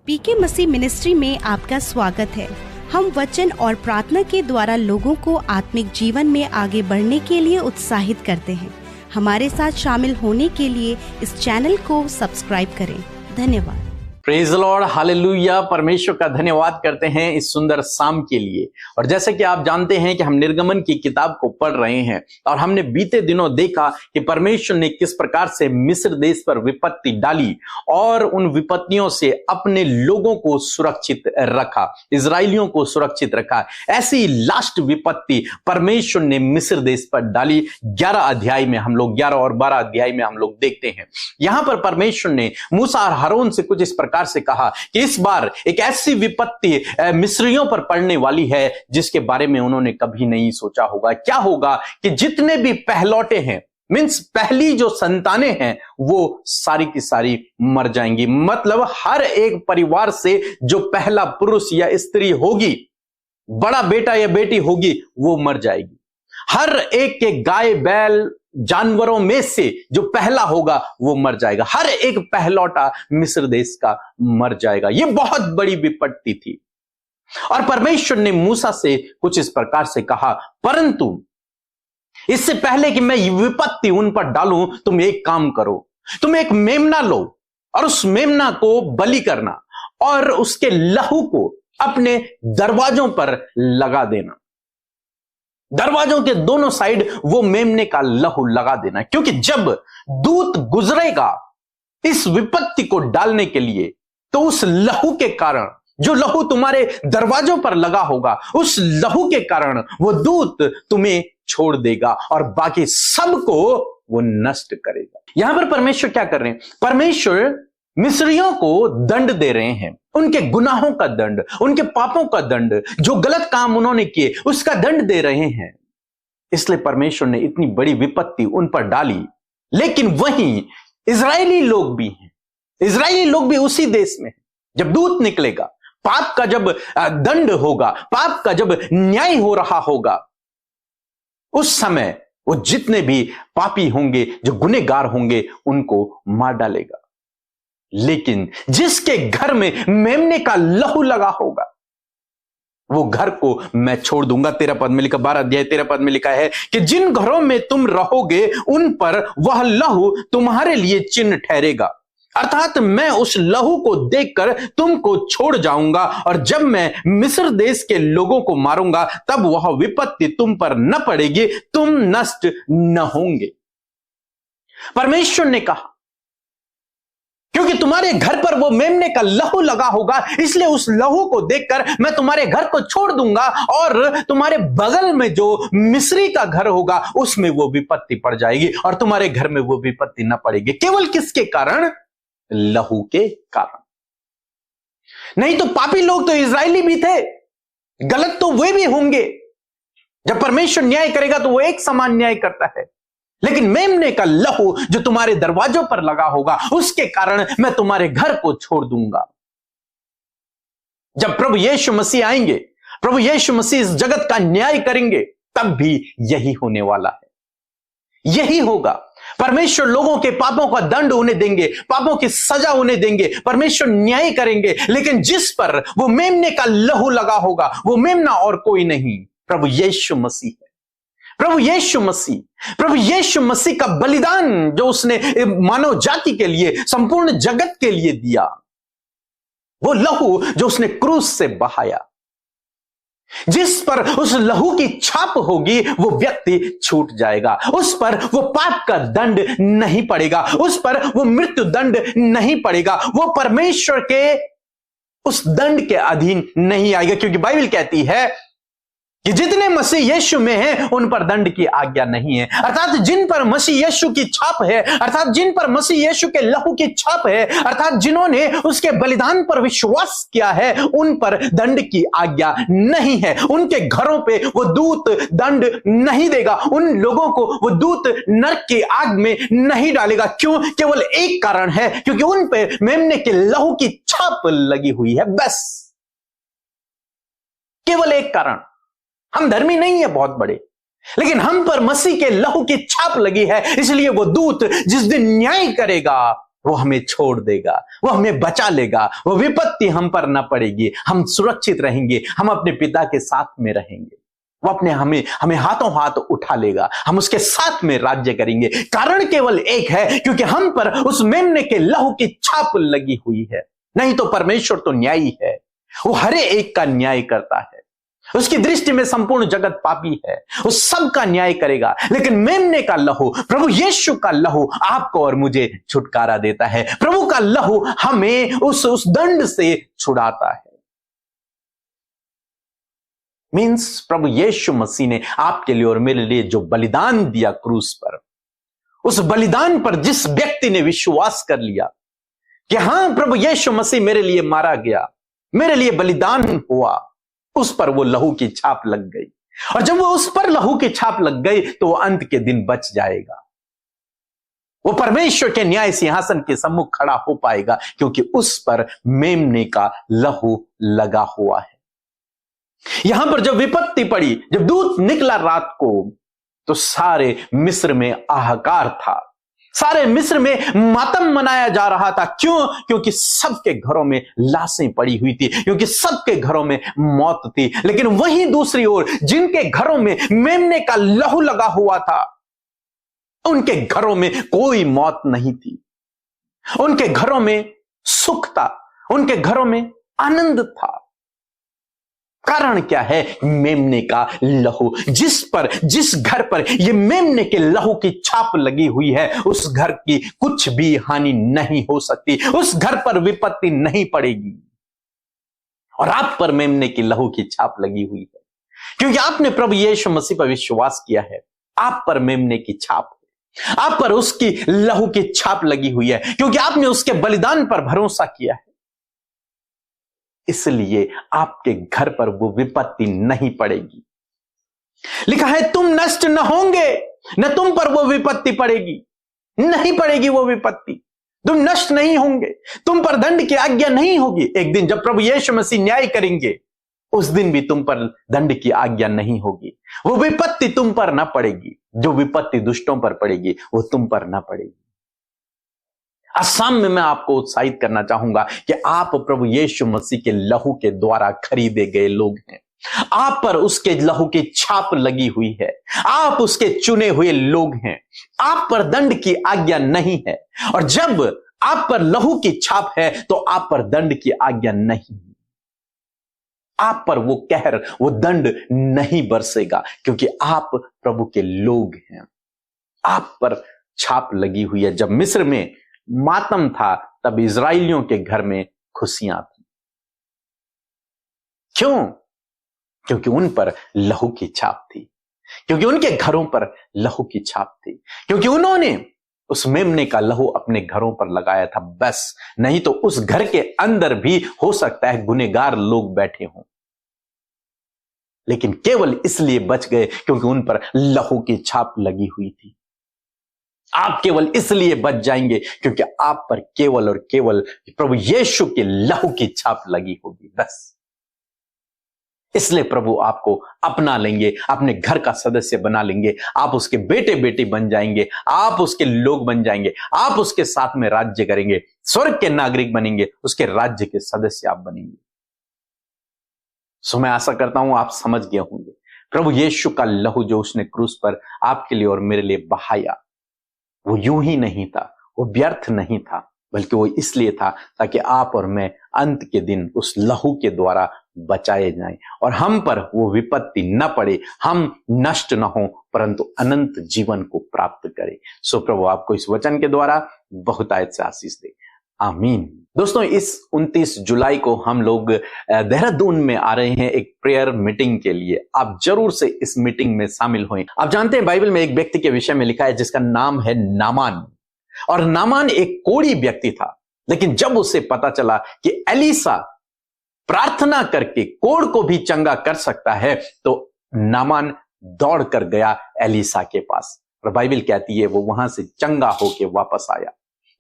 पीके मसीह ministry में आपका स्वागत है। हम वचन और प्रार्थना के द्वारा लोगों को आत्मिक जीवन में आगे बढ़ने के लिए उत्साहित करते हैं। हमारे साथ शामिल होने के लिए इस चैनल को सब्सक्राइब करें। धन्यवाद। Praise the Lord, hallelujah. परमेश्वर का धन्यवाद करते हैं इस सुंदर शाम के लिए। और जैसे कि आप जानते हैं कि हम निर्गमन की किताब को पढ़ रहे हैं और हमने बीते दिनों देखा कि परमेश्वर ने किस प्रकार से मिस्र देश पर विपत्ति डाली और उन विपत्तियों से अपने लोगों को सुरक्षित रखा, इजरायलियों को सुरक्षित रखा। ऐसी लास्ट विपत्ति परमेश्वर ने मिस्र देश पर डाली। 11 अध्याय में हम लोग 11 और 12 अध्याय में हम लोग देखते हैं। यहां पर परमेश्वर ने मूसा और हारून से कुछ इस प्रकार से कहा कि इस बार एक ऐसी विपत्ति मिस्रियों पर पड़ने वाली है जिसके बारे में उन्होंने कभी नहीं सोचा होगा। क्या होगा कि जितने भी पहलौटे हैं, मींस पहली जो संतानें हैं, वो सारी की सारी मर जाएंगी। मतलब हर एक परिवार से जो पहला पुरुष या स्त्री होगी, बड़ा बेटा या बेटी होगी, वो मर जाएगी। हर एक के गाय बैल जानवरों में से जो पहला होगा वो मर जाएगा। हर एक पहलौटा मिस्र देश का मर जाएगा। यह बहुत बड़ी विपत्ति थी। और परमेश्वर ने मूसा से कुछ इस प्रकार से कहा, परंतु इससे पहले कि मैं विपत्ति उन पर डालूं, तुम एक काम करो, तुम एक मेमना लो और उस मेमना को बलि करना और उसके लहू को अपने दरवाजों पर लगा देना। दरवाजों के दोनों साइड वो मेमने का लहू लगा देना, क्योंकि जब दूत गुजरेगा इस विपत्ति को डालने के लिए, तो उस लहू के कारण, जो लहू तुम्हारे दरवाजों पर लगा होगा, उस लहू के कारण वो दूत तुम्हें छोड़ देगा और बाकी सबको वो नष्ट करेगा। यहां पर परमेश्वर क्या कर रहे हैं? परमेश्वर मिस्रियों को दंड दे रहे हैं, उनके गुनाहों का दंड, उनके पापों का दंड, जो गलत काम उन्होंने किए उसका दंड दे रहे हैं। इसलिए परमेश्वर ने इतनी बड़ी विपत्ति उन पर डाली। लेकिन वहीं इजरायली लोग भी हैं, इजरायली लोग भी उसी देश में हैं। जब दूत निकलेगा, पाप का जब दंड होगा, पाप का जब न्याय हो रहा होगा, उस समय वो जितने भी पापी होंगे, जो गुनहगार होंगे, उनको मार डालेगा। लेकिन जिसके घर में मेमने का लहू लगा होगा, वो घर को मैं छोड़ दूंगा। 13 पद में लिखा, 12 अध्याय 13 पद में लिखा है कि जिन घरों में तुम रहोगे उन पर वह लहू तुम्हारे लिए चिन्ह ठहरेगा। अर्थात मैं उस लहू को देखकर तुमको छोड़ जाऊंगा और जब मैं मिस्र देश के लोगों को मारूंगा, तब वह विपत्ति तुम पर न पड़ेगी, तुम नष्ट न होंगे। परमेश्वर ने कहा, क्योंकि तुम्हारे घर पर वो मेमने का लहू लगा होगा, इसलिए उस लहू को देखकर मैं तुम्हारे घर को छोड़ दूंगा और तुम्हारे बगल में जो मिस्री का घर होगा उसमें वो विपत्ति पड़ जाएगी और तुम्हारे घर में वो विपत्ति न पड़ेगी। केवल किसके कारण? लहू के कारण। नहीं तो पापी लोग तो इजरायली भी थे, गलत तो वे भी होंगे। जब परमेश्वर न्याय करेगा तो वो एक समान न्याय करता है। लेकिन मेमने का लहू जो तुम्हारे दरवाजों पर लगा होगा, उसके कारण मैं तुम्हारे घर को छोड़ दूंगा। जब प्रभु यीशु मसीह आएंगे, प्रभु यीशु मसीह इस जगत का न्याय करेंगे, तब भी यही होने वाला है। यही होगा। परमेश्वर लोगों के पापों का दंड उन्हें देंगे, पापों की सजा उन्हें देंगे, परमेश्वर न्याय करेंगे। लेकिन जिस पर वो मेमने का लहू लगा होगा, वो मेमना और कोई नहीं, प्रभु यीशु मसीह है। प्रभु यीशु मसीह का बलिदान जो उसने मानव जाति के लिए, संपूर्ण जगत के लिए दिया, वो लहू जो उसने क्रूस से बहाया, जिस पर उस लहू की छाप होगी, वो व्यक्ति छूट जाएगा। उस पर वो पाप का दंड नहीं पड़ेगा, उस पर वो मृत्यु दंड नहीं पड़ेगा, वो परमेश्वर के उस दंड के अधीन नहीं आएगा। क्योंकि बाइबल कहती है कि जितने मसीह यीशु में हैं उन पर दंड की आज्ञा नहीं है। अर्थात जिन पर मसीह यीशु की छाप है, अर्थात जिन पर मसीह यीशु के लहू की छाप है, अर्थात जिन्होंने उसके बलिदान पर विश्वास किया है, उन पर दंड की आज्ञा नहीं है। उनके घरों पे वो दूत दंड नहीं देगा, उन लोगों को वो दूत नरक की आग में नहीं डालेगा। क्यों? केवल एक कारण है, क्योंकि उन पे मेमने के लहू की छाप लगी हुई है। बस केवल एक कारण। हम धर्मी नहीं है बहुत बड़े, लेकिन हम पर मसीह के लहू की छाप लगी है, इसलिए वो दूत जिस दिन न्याय करेगा वो हमें छोड़ देगा, वो हमें बचा लेगा, वो विपत्ति हम पर न पड़ेगी, हम सुरक्षित रहेंगे, हम अपने पिता के साथ में रहेंगे। वो अपने हमें हाथों हाथ उठा लेगा, हम उसके साथ में राज्य करेंगे। कारण केवल एक है, क्योंकि हम पर उस मेमने के लहू की छाप लगी हुई है। नहीं तो परमेश्वर तो न्यायी है, वो हर एक का न्याय करता है। उसकी दृष्टि में संपूर्ण जगत पापी है, वो सबका न्याय करेगा। लेकिन मेमने का लहू, प्रभु यीशु का लहू आपको और मुझे छुटकारा देता है। प्रभु का लहू हमें उस दंड से छुड़ाता है। मीन्स प्रभु यीशु मसीह ने आपके लिए और मेरे लिए जो बलिदान दिया क्रूस पर, उस बलिदान पर जिस व्यक्ति ने विश्वास कर लिया कि हां प्रभु यीशु मसीह मेरे लिए मारा गया, मेरे लिए बलिदान हुआ, उस पर वो लहू की छाप लग गई। और जब वो उस पर लहू की छाप लग गई तो वो अंत के दिन बच जाएगा, वो परमेश्वर के न्याय सिंहासन के सम्मुख खड़ा हो पाएगा, क्योंकि उस पर मेमने का लहू लगा हुआ है। यहां पर जब विपत्ति पड़ी, जब दूत निकला रात को, तो सारे मिस्र में हाहाकार था, सारे मिस्र में मातम मनाया जा रहा था। क्यों? क्योंकि सबके घरों में लाशें पड़ी हुई थी, क्योंकि सबके घरों में मौत थी। लेकिन वहीं दूसरी ओर जिनके घरों में मेमने का लहू लगा हुआ था, उनके घरों में कोई मौत नहीं थी, उनके घरों में सुख था, उनके घरों में आनंद था। कारण क्या है? मेमने का लहू। जिस घर पर यह मेमने के लहू की छाप लगी हुई है, उस घर की कुछ भी हानि नहीं हो सकती, उस घर पर विपत्ति नहीं पड़ेगी। और आप पर मेमने की लहू की छाप लगी हुई है, क्योंकि आपने प्रभु यीशु मसीह पर विश्वास किया है। आप पर मेमने की छाप है, आप पर उसकी लहू की छाप लगी हुई है, क्योंकि आपने उसके बलिदान पर भरोसा किया है। इसलिए आपके घर पर वो विपत्ति नहीं पड़ेगी। लिखा है तुम नष्ट न होंगे, न तुम पर वो विपत्ति पड़ेगी, नहीं पड़ेगी वो विपत्ति। तुम नष्ट नहीं होंगे, तुम पर दंड की आज्ञा नहीं होगी। एक दिन जब प्रभु यीशु मसीह न्याय करेंगे, उस दिन भी तुम पर दंड की आज्ञा नहीं होगी। वो विपत्ति तुम पर ना पड़ेगी, जो विपत्ति दुष्टों पर पड़ेगी वो तुम पर ना पड़ेगी। शाम में मैं आपको उत्साहित करना चाहूंगा कि आप प्रभु यीशु मसीह के लहू के द्वारा खरीदे गए लोग हैं। आप पर उसके लहू की छाप लगी हुई है, आप उसके चुने हुए लोग हैं। आप पर दंड की आज्ञा नहीं है, और जब आप पर लहू की छाप है तो आप पर दंड की आज्ञा नहीं है। आप पर वो कहर, वो दंड नहीं बरसेगा, क्योंकि आप प्रभु के लोग हैं। आप पर छाप लगी हुई है। जब मिस्र में मातम था, तब इजराइलियों के घर में खुशियां थी। क्यों? क्योंकि उन पर लहू की छाप थी, क्योंकि उनके घरों पर लहू की छाप थी, क्योंकि उन्होंने उस मेमने का लहू अपने घरों पर लगाया था। बस, नहीं तो उस घर के अंदर भी हो सकता है गुनहगार लोग बैठे हों, लेकिन केवल इसलिए बच गए क्योंकि उन पर लहू की छाप लगी हुई थी। आप केवल इसलिए बच जाएंगे क्योंकि आप पर केवल और केवल प्रभु यीशु के लहू की छाप लगी होगी। बस इसलिए प्रभु आपको अपना लेंगे, अपने घर का सदस्य बना लेंगे। आप उसके बेटे बेटी बन जाएंगे, आप उसके लोग बन जाएंगे, आप उसके साथ में राज्य करेंगे, स्वर्ग के नागरिक बनेंगे, उसके राज्य के सदस्य आप बनेंगे। सो मैं आशा करता हूं आप समझ गए होंगे, प्रभु यीशु का लहू जो उसने क्रूस पर आपके लिए और मेरे लिए बहाया, वो यूं ही नहीं था, वो व्यर्थ नहीं था, बल्कि वो इसलिए था ताकि आप और मैं अंत के दिन उस लहू के द्वारा बचाए जाएं और हम पर वो विपत्ति न पड़े, हम नष्ट न हो, परंतु अनंत जीवन को प्राप्त करें। सो प्रभु आपको इस वचन के द्वारा बहुतायत से आशीष दे। आमीन। दोस्तों, इस 29 जुलाई को हम लोग देहरादून में आ रहे हैं एक प्रेयर मीटिंग के लिए। आप जरूर से इस मीटिंग में शामिल हों। आप जानते हैं बाइबल में एक व्यक्ति के विषय में लिखा है जिसका नाम है नामान, और नामान एक कोढ़ी व्यक्ति था। लेकिन जब उसे पता चला कि एलीसा प्रार्थना करके कोढ़ को भी चंगा कर सकता है, तो नामान दौड़ कर गया एलीसा के पास, और बाइबल कहती है वो वहां से चंगा होके वापस आया।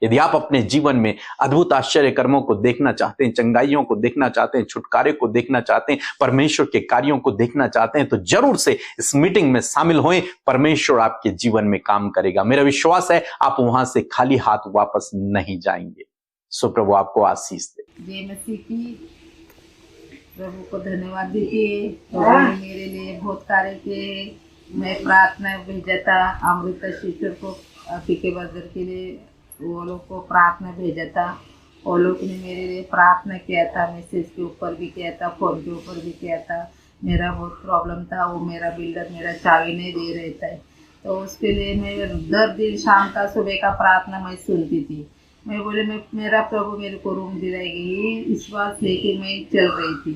यदि आप अपने जीवन में अद्भुत आश्चर्य कर्मों को देखना चाहते हैं, चंगाइयों को देखना चाहते हैं, छुटकारे को देखना चाहते हैं, परमेश्वर के कार्यों को देखना चाहते हैं, तो जरूर से इस मीटिंग में शामिल होएं। परमेश्वर आपके जीवन में काम करेगा। मेरा विश्वास है आप वहां से खाली हाथ वापस नहीं जाएंगे। सो प्रभु आपको आशीष दे। जय मसीह की। प्रभु को धन्यवाद दीजिए। प्रभु ने मेरे लिए बहुत कार्य किए। मैं प्रार्थना भेजा था अमृता सिस्टर को, पीके बर्दर के लिए वो लोग को प्रार्थना भेजा था। वो लोग ने मेरे लिए प्रार्थना किया था, मैसेज के ऊपर भी किया था, फोन के ऊपर भी किया था। मेरा बहुत प्रॉब्लम था, वो मेरा बिल्डर मेरा चाबी नहीं दे रहता है, तो उसके लिए मैं दर दिन शाम का सुबह का प्रार्थना मैं सुनती थी। मैं बोले मैं मेरा प्रभु मेरे को रूम दिलाएगी, इस बात लेके मैं चल रही थी।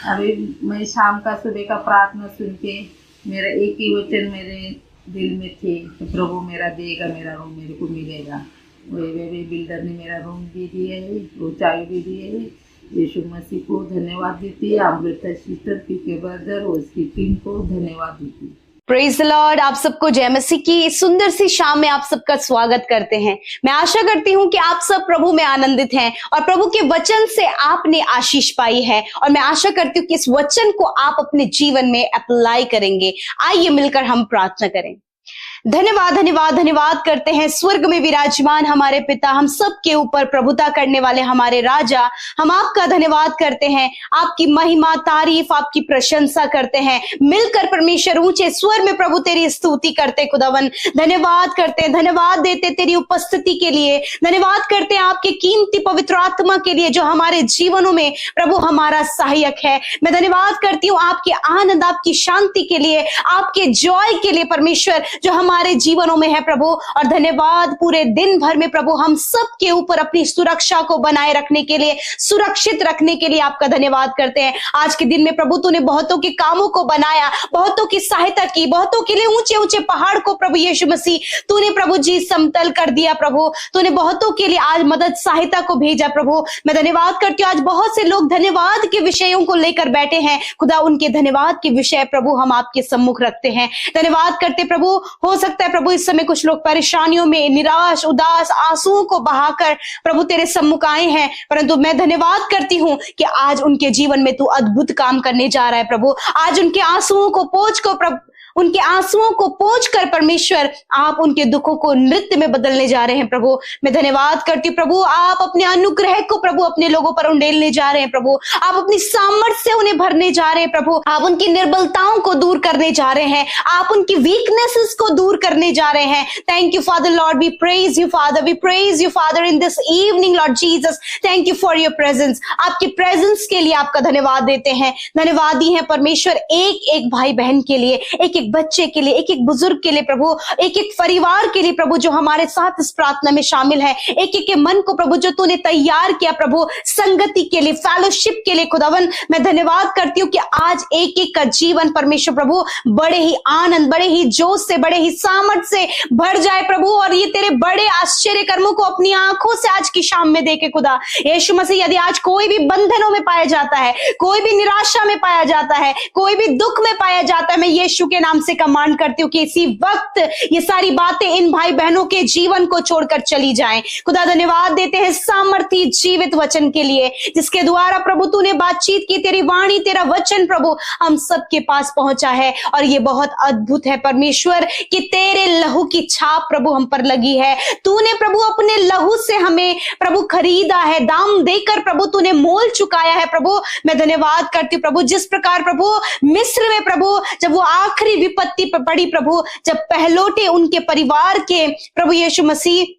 अभी मैं शाम का सुबह का प्रार्थना सुन के मेरा एक ही वचन मेरे दिल में थे तो प्रभु मेरा देगा, मेरा रूम मेरे को मिलेगा। वे बिल्डर ने मेरा रूम भी दिया है, वो चाबी भी दी है। यीशु मसीह को धन्यवाद देती है, अमृता सिस्टर पीके बर्दर और उसकी टीम को धन्यवाद देती है। Praise the Lord. आप सबको जय मसीह की इस सुंदर सी शाम में आप सबका स्वागत करते हैं। मैं आशा करती हूं कि आप सब प्रभु में आनंदित हैं और प्रभु के वचन से आपने आशीष पाई है, और मैं आशा करती हूं कि इस वचन को आप अपने जीवन में अप्लाई करेंगे। आइए मिलकर हम प्रार्थना करें। धन्यवाद धन्यवाद धन्यवाद करते हैं स्वर्ग में विराजमान हमारे पिता, हम सब के ऊपर प्रभुता करने वाले हमारे राजा। हम आपका धन्यवाद करते हैं, आपकी महिमा तारीफ आपकी प्रशंसा करते हैं। मिलकर परमेश्वर ऊंचे स्वर में प्रभु तेरी स्तुति करते खुदावन। धन्यवाद करते हैं, धन्यवाद देते तेरी उपस्थिति के लिए। धन्यवाद करते हैं आपके कीमती पवित्र आत्मा के लिए जो हमारे जीवनों में प्रभु हमारा सहायक है। मैं धन्यवाद करती हूँ आपके आनंद आपकी शांति के लिए, आपके जॉय के लिए परमेश्वर जो हमारे जीवनों में है प्रभु। और धन्यवाद पूरे दिन भर में प्रभु हम सब के ऊपर अपनी सुरक्षा को बनाए रखने के लिए, सुरक्षित रखने के लिए आपका धन्यवाद करते हैं। आज के दिन में प्रभु तूने बहुतों के कामों को बनाया, बहुतों की सहायता की, बहुतों के लिए ऊंचे ऊंचे पहाड़ को प्रभु यीशु मसीह तूने प्रभु जी समतल कर दिया। प्रभु तूने बहुतों के लिए आज मदद सहायता को भेजा। प्रभु मैं धन्यवाद करती हूँ, आज बहुत से लोग धन्यवाद के विषयों को लेकर बैठे हैं खुदा, उनके धन्यवाद के विषय प्रभु हम आपके सम्मुख रखते हैं। धन्यवाद करते प्रभु। हो सकता है प्रभु इस समय कुछ लोग परेशानियों में निराश उदास आंसुओं को बहाकर प्रभु तेरे सम्मुख आए हैं, परंतु मैं धन्यवाद करती हूं कि आज उनके जीवन में तू अद्भुत काम करने जा रहा है प्रभु। आज उनके आंसुओं को उनके आंसुओं को पोंछ कर परमेश्वर आप उनके दुखों को नृत्य में बदलने जा रहे हैं प्रभु। मैं धन्यवाद करती हूँ प्रभु, आप अपने अनुग्रह को प्रभु अपने लोगों पर उंडेलने जा रहे हैं प्रभु। आप अपनी सामर्थ्य से उन्हें भरने जा रहे हैं प्रभु। आप उनकी निर्बलताओं को दूर करने जा रहे हैं, आप उनकी वीकनेसेस को दूर करने जा रहे हैं। Thank you father lord, we praise you father, we praise you father in this evening lord Jesus. Thank you for your presence. आपकी प्रेजेंस के लिए आपका धन्यवाद देते हैं। धन्यवादी है परमेश्वर एक एक भाई बहन के लिए, एक बच्चे के लिए, एक एक बुजुर्ग के लिए प्रभु, एक एक परिवार के लिए प्रभु जो हमारे साथ इस प्रार्थना में शामिल है। एक एक के मन को प्रभु जो तूने तैयार किया प्रभु संगति के लिए, फेलोशिप के लिए खुदावन। मैं धन्यवाद करती हूँ कि आज एक एक का जीवन परमेश्वर प्रभु बड़े ही आनंद, बड़े ही जोश से, बड़े ही सामर्थ से भर जाए प्रभु, और ये तेरे बड़े आश्चर्य कर्मों को अपनी आंखों से आज की शाम में देखे खुदा यीशु मसीह। यदि आज कोई भी बंधनों में पाया जाता है, कोई भी निराशा में पाया जाता है, कोई भी दुख में पाया जाता है, मैं यीशु के नाम से कमांड करती हूँ कि इसी वक्त ये सारी बातें इन भाई बहनों के जीवन को छोड़कर चली जाएं। खुदा धन्यवाद देते हैं सामर्थी जीवित वचन के लिए जिसके द्वारा प्रभु तूने बातचीत की, तेरी वाणी तेरा वचन प्रभु हम सबके पास पहुंचा है। और ये बहुत अद्भुत है परमेश्वर कि तेरे लहू की छाप प्रभु हम पर लगी है। तूने प्रभु अपने लहू से हमें प्रभु खरीदा है, दाम देकर प्रभु तूने मोल चुकाया है प्रभु। मैं धन्यवाद करती हूँ प्रभु, जिस प्रकार प्रभु मिस्र में प्रभु जब वो आखिरी विपत्ति पर पड़ी प्रभु, जब पहलोटे उनके परिवार के प्रभु यीशु मसीह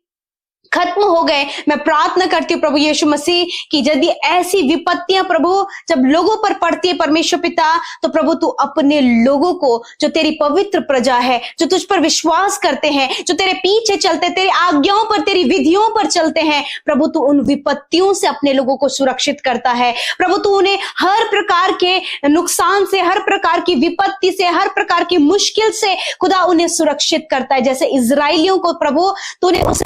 खत्म हो गए, मैं प्रार्थना करती हूँ प्रभु यीशु मसीह कि यदि ऐसी विपत्तियां प्रभु जब लोगों पर पड़ती है परमेश्वर पिता, तो प्रभु तू अपने लोगों को जो तेरी पवित्र प्रजा है, जो तुझ पर विश्वास करते हैं, जो तेरे पीछे चलते, तेरी आज्ञाओं पर तेरी विधियों पर चलते हैं, प्रभु तू उन विपत्तियों से अपने लोगों को सुरक्षित करता है। प्रभु तू उन्हें हर प्रकार के नुकसान से, हर प्रकार की विपत्ति से, हर प्रकार की मुश्किल से खुदा उन्हें सुरक्षित करता है। जैसे इजराइलियों को प्रभु तूने उस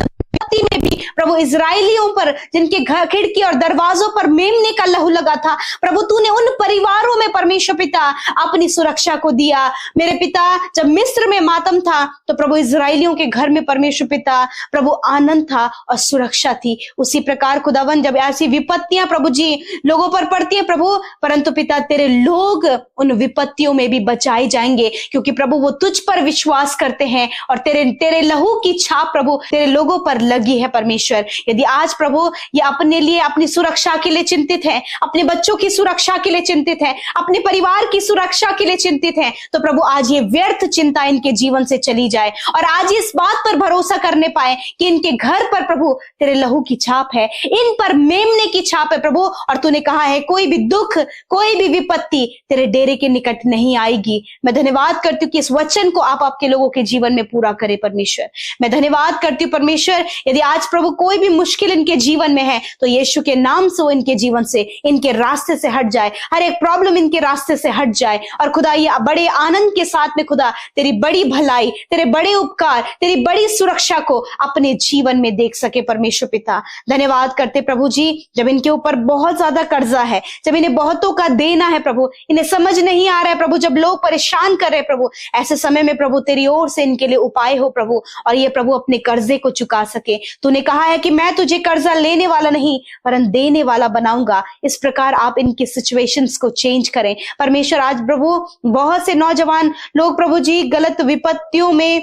में भी प्रभु इजराइलियों पर जिनके घर खिड़की और दरवाजों पर मेमने का लहू लगा था, प्रभु तूने उन परिवारों में परमेश्वर पिता अपनी सुरक्षा को दिया। मेरे पिता, जब मिस्र में मातम था तो प्रभु इजराइलियों के घर में परमेश्वर पिता प्रभु आनंद था और सुरक्षा थी। उसी प्रकार खुदावन जब ऐसी विपत्तियां प्रभु जी लोगों पर पड़ती है प्रभु, परंतु पिता तेरे लोग उन विपत्तियों में भी बचाए जाएंगे, क्योंकि प्रभु वो तुझ पर विश्वास करते हैं और तेरे लहू की छाप प्रभु तेरे लोगों पर लगी है। परमेश्वर, यदि आज प्रभु ये अपने लिए अपनी सुरक्षा के लिए चिंतित है, अपने बच्चों की सुरक्षा के लिए चिंतित है, अपने परिवार की सुरक्षा के लिए चिंतित है, तो प्रभु आज ये व्यर्थ चिंता इनके जीवन से चली जाए और आज इस बात पर भरोसा करने पाए कि इनके घर पर प्रभु तेरे लहू की छाप है, इन पर मेमने की छाप है प्रभु। और तूने कहा है कोई भी दुख, कोई भी विपत्ति तेरे डेरे के निकट नहीं आएगी। मैं धन्यवाद करती हूँ कि इस वचन को आप आपके लोगों के जीवन में पूरा करे परमेश्वर। मैं धन्यवाद करती हूँ परमेश्वर, यदि आज प्रभु कोई भी मुश्किल इनके जीवन में है तो यीशु के नाम से वो इनके जीवन से, इनके रास्ते से हट जाए, हर एक प्रॉब्लम इनके रास्ते से हट जाए और खुदा ये बड़े आनंद के साथ में खुदा तेरी बड़ी भलाई, तेरे बड़े उपकार, तेरी बड़ी सुरक्षा को अपने जीवन में देख सके परमेश्वर पिता। धन्यवाद करते प्रभु जी, जब इनके ऊपर बहुत ज्यादा कर्जा है, जब इन्हें बहुतों का देना है प्रभु, इन्हें समझ नहीं आ रहा है प्रभु, जब लोग परेशान कर रहे प्रभु, ऐसे समय में प्रभु तेरी ओर से इनके लिए उपाय हो प्रभु, और ये प्रभु अपने कर्जे को चुका सके। तूने कहा है कि मैं तुझे कर्जा लेने वाला नहीं परंतु देने वाला बनाऊंगा। इस प्रकार आप इनकी सिचुएशंस को चेंज करें परमेश्वर। आज प्रभु बहुत से नौजवान लोग प्रभु जी गलत विपत्तियों में,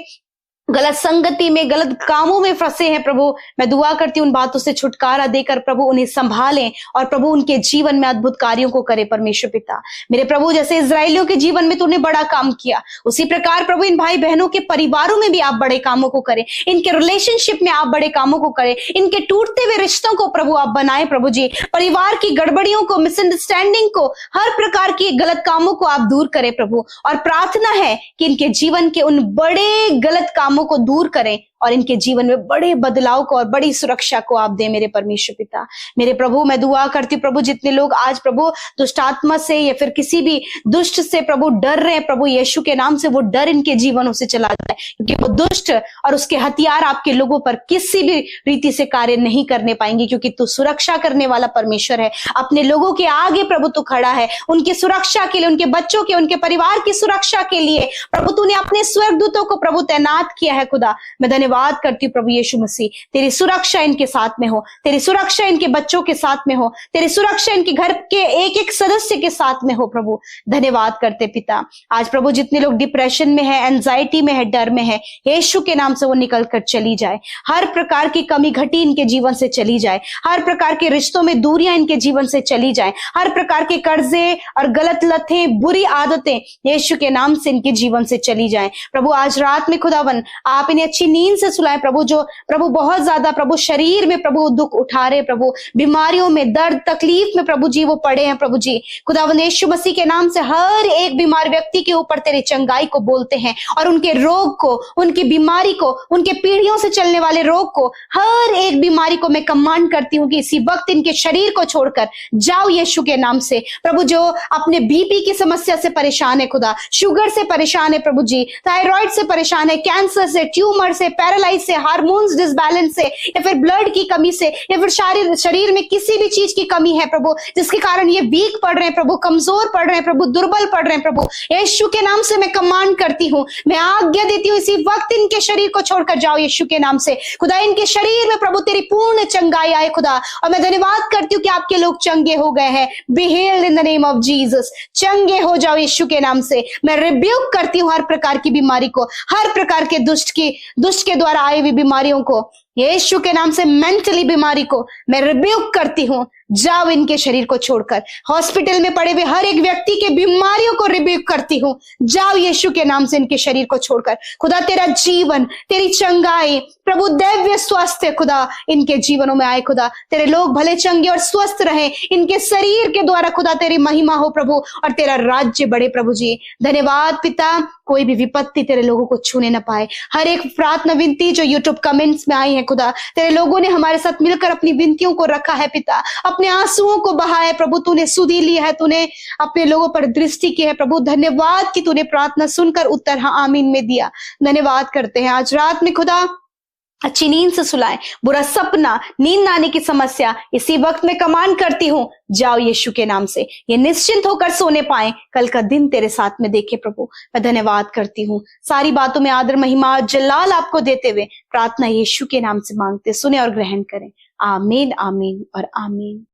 गलत संगति में, गलत कामों में फंसे हैं प्रभु। मैं दुआ करती हूँ उन बातों से छुटकारा देकर प्रभु उन्हें संभालें और प्रभु उनके जीवन में अद्भुत कार्यों को करे परमेश्वर पिता। मेरे प्रभु, जैसे इजराइलियों के जीवन में तूने बड़ा काम किया, उसी प्रकार प्रभु इन भाई बहनों के परिवारों में भी आप बड़े कामों को करें, इनके रिलेशनशिप में आप बड़े कामों को करें, इनके टूटते हुए रिश्तों को प्रभु आप बनाए प्रभु जी, परिवार की गड़बड़ियों को, मिसअंडरस्टैंडिंग को, हर प्रकार की गलत कामों को आप दूर करें प्रभु। और प्रार्थना है कि इनके जीवन के उन बड़े गलत कामों को दूर करें और इनके जीवन में बड़े बदलाव को और बड़ी सुरक्षा को आप दे मेरे परमेश्वर पिता। मेरे प्रभु, मैं दुआ करती हूँ प्रभु, जितने लोग आज प्रभु दुष्ट आत्मा से या फिर किसी भी दुष्ट से प्रभु डर रहे हैं प्रभु, यीशु के नाम से वो डर इनके जीवनों से चला जाए, क्योंकि वो दुष्ट और उसके हथियार आपके लोगों पर किसी भी रीति से कार्य नहीं करने पाएंगे, क्योंकि तू सुरक्षा करने वाला परमेश्वर है। अपने लोगों के आगे प्रभु तू खड़ा है, उनकी सुरक्षा के लिए, उनके बच्चों के, उनके परिवार की सुरक्षा के लिए प्रभु तूने अपने स्वर्गदूतों को प्रभु तैनात किया है खुदा। मैं धन्यवाद करती हूँ प्रभु यीशु मसीह, तेरी सुरक्षा इनके साथ में हो, तेरी सुरक्षा इनके बच्चों के साथ में हो, तेरी सुरक्षा इनके घर के एक एक सदस्य के साथ में हो प्रभु। धन्यवाद करते पिता। आज प्रभु जितने लोग डिप्रेशन में है, एंजाइटी में है, डर में है, यीशु के नाम से वो निकल कर चली जाए। हर प्रकार की कमी घटी इनके जीवन से चली जाए, हर प्रकार के रिश्तों में दूरियां इनके जीवन से चली जाए, हर प्रकार के कर्जे और गलत लतें, बुरी आदतें यीशु के नाम से इनके जीवन से चली जाए प्रभु। आज रात में खुदावन आप इन्हें अच्छी नींद से सुलाए प्रभु, जो प्रभु बहुत ज्यादा प्रभु शरीर में प्रभु दुख उठा रहे प्रभु, बीमारियों में, दर्द तकलीफ में प्रभु जी वो पड़े हैं प्रभु जी। खुदावन यीशु मसीह के नाम से हर एक बीमार व्यक्ति के ऊपर तेरे चंगाई को बोलते हैं और उनके रोग को, उनकी बीमारी को, उनके पीढ़ियों से चलने वाले रोग को, हर एक बीमारी को मैं कमांड करती हूँ कि इसी वक्त इनके शरीर को छोड़कर जाओ यीशु के नाम से प्रभु। जो अपने बीपी की समस्या से परेशान है खुदा, शुगर से परेशान है प्रभु जी, थायराइड से परेशान है, कैंसर से, ट्यूमर से, पैरालाइज से, हार्मोन्स डिसबैलेंस से, या फिर ब्लड की कमी से, या फिर शरीर में किसी भी चीज की कमी है प्रभु, जिसके कारण ये वीक पड़ रहे हैं प्रभु, कमजोर पड़ रहे हैं प्रभु, दुर्बल पड़ रहे हैं प्रभु, यीशु के नाम से मैं कमांड करती हूँ, मैं आज्ञा देती हूँ इसी वक्त इनके शरीर को छोड़कर जाओ यीशु के नाम से खुदा। इनके शरीर में प्रभु तेरी पूर्ण चंगाई आए खुदा, और मैं धन्यवाद करती हूँ कि आपके लोग चंगे हो गए हैं। Be healed in the name of Jesus, चंगे हो जाओ यीशु के नाम से। मैं रिब्यूक करती हूँ हर प्रकार की बीमारी को, हर प्रकार के दुष्ट के द्वारा आई हुई बीमारियों को यीशु के नाम से, मेंटली बीमारी को मैं रिब्यूक करती हूँ। जाओ इनके शरीर को छोड़कर, हॉस्पिटल में पड़े हुए हर एक व्यक्ति के बीमारियों को रिब्यूक करती हूँ। जाओ यीशु के नाम से इनके शरीर को छोड़कर खुदा, तेरा जीवन, तेरी चंगाई प्रभु, दैव्य स्वास्थ्य खुदा इनके जीवनों में आए खुदा। तेरे लोग भले चंगे और स्वस्थ रहे, इनके शरीर के द्वारा खुदा तेरी महिमा हो प्रभु, और तेरा राज्य बढ़े प्रभु जी। धन्यवाद पिता, कोई भी विपत्ति तेरे लोगों को छूने न पाए। हर एक प्रार्थना विनती जो यूट्यूब कमेंट्स में आई है खुदा, तेरे लोगों ने हमारे साथ मिलकर अपनी विनतियों को रखा है पिता, अपने आंसुओं को बहा है प्रभु, तूने सुधी ली है, तूने अपने लोगों पर दृष्टि की है प्रभु। धन्यवाद कि तूने प्रार्थना सुनकर उत्तर हाँ आमीन में दिया। धन्यवाद करते हैं आज रात में खुदा, अच्छी नींद से सुलाए, बुरा सपना, नींद ना आने की समस्या इसी वक्त में कमांड करती हूँ, जाओ यीशु के नाम से। ये निश्चिंत होकर सोने पाए, कल का दिन तेरे साथ में देखे। प्रभु मैं धन्यवाद करती हूँ, सारी बातों में आदर महिमा जलाल आपको देते हुए प्रार्थना यीशु के नाम से मांगते, सुने और ग्रहण करें। आमीन, आमीन और आमीन।